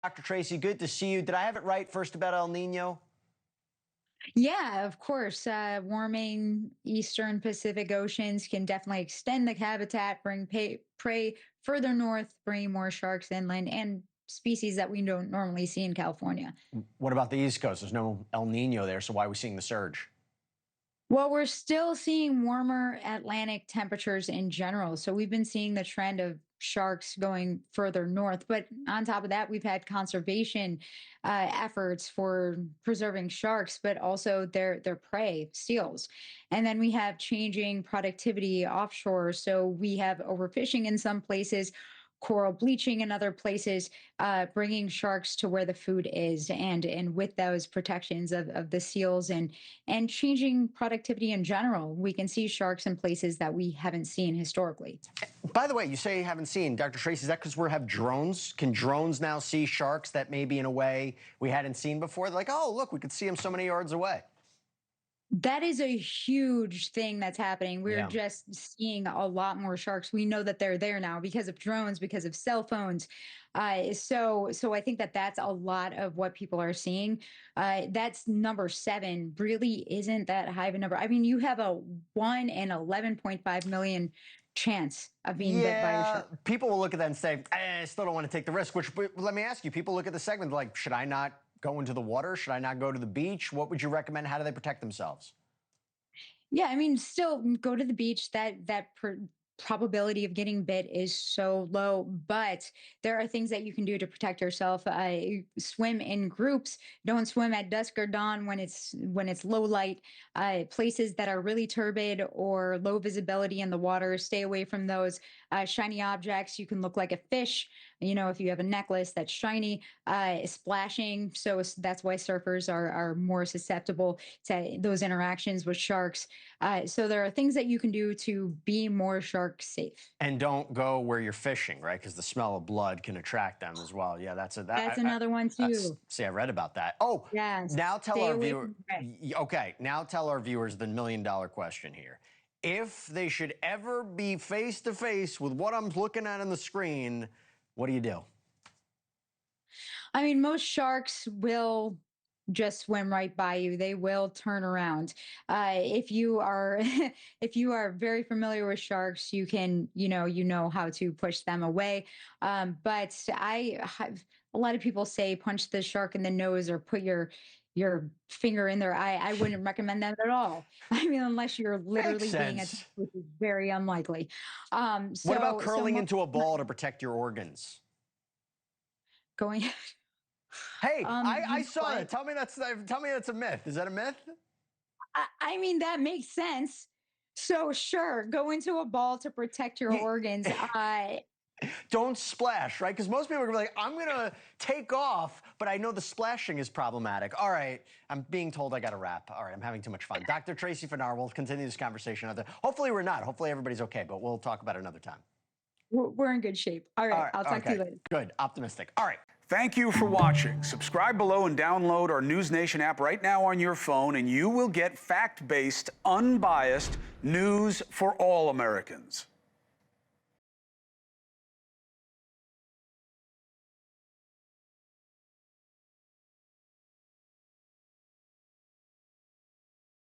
Dr. Tracy, good to see you. Did I have it right first about El Nino? Yeah, of course. Warming eastern Pacific oceans can definitely extend the habitat, bring prey further north, bringing more sharks inland and species that we don't normally see in California. What about the East Coast? There's no El Nino there, so why are we seeing the surge? Well, we're still seeing warmer Atlantic temperatures in general. So we've been seeing the trend of sharks going further north. But on top of that, we've had conservation efforts for preserving sharks, but also their prey, seals. And then we have changing productivity offshore. So we have overfishing in some places, coral bleaching in other places, bringing sharks to where the food is, and with those protections of the seals and changing productivity in general, we can see sharks in places that we haven't seen historically. By the way, you say you haven't seen. Dr. Tracy, is that because we have drones? Can drones now see sharks that maybe in a way we hadn't seen before? They're like, oh, look, we could see them so many yards away. That is a huge thing that's happening. We're Yeah. just seeing a lot more sharks. We know that they're there now because of drones, because of cell phones. So I think that that's a lot of what people are seeing. That's number seven. Really isn't that high of a number. I mean, you have a 1 in 11.5 million chance of being bit by a Yeah, shark. people will look at that and say, I still don't want to take the risk, which, but let me ask you, people look at the segment like, should I not go into the water? Should I not go to the beach? What would you recommend? How do they protect themselves? Yeah, I mean, still go to the beach. That probability of getting bit is so low, but there are things that you can do to protect yourself. Swim in groups. Don't swim at dusk or dawn when it's low light. Places that are really turbid or low visibility in the water. Stay away from those shiny objects. You can look like a fish. You know, if you have a necklace that's shiny, splashing. That's why surfers are more susceptible to those interactions with sharks. So there are things that you can do to be more shark safe. And don't go where you're fishing, right? Because the smell of blood can attract them as well. Yeah, That's another one that's too. see, I read about that. Oh, Yes. now tell Stay our away viewer. from the Okay, now tell our viewers the $1 million question here. If they should ever be face to face with what I'm looking at on the screen, what do you do? I mean, most sharks will just swim right by you. They will turn around. If you are if you are very familiar with sharks, you know how to push them away. But I have a lot of people say punch the shark in the nose or put your finger in their eye. I wouldn't recommend that at all. I mean, unless you're Makes literally being attacked, sense. which is very unlikely. What about So curling most into a ball to protect your organs? going Hey, I you know saw what? that. Tell me that's a myth. Is that a myth? I mean, that makes sense. So sure, go into a ball to protect your You, organs. don't splash, right? Because most people are gonna be like, I'm gonna take off, but I know the splashing is problematic. All right, I'm being told I gotta wrap. All right, I'm having too much fun. Dr. Tracy Fanara, we'll continue this conversation another. Hopefully we're not. Hopefully everybody's okay, but we'll talk about it another time. We're in good shape. All All right, right, I'll talk to you okay, later. good, optimistic. All right. Thank you for watching. Subscribe below and download our NewsNation app right now on your phone, and you will get fact-based, unbiased news for all Americans.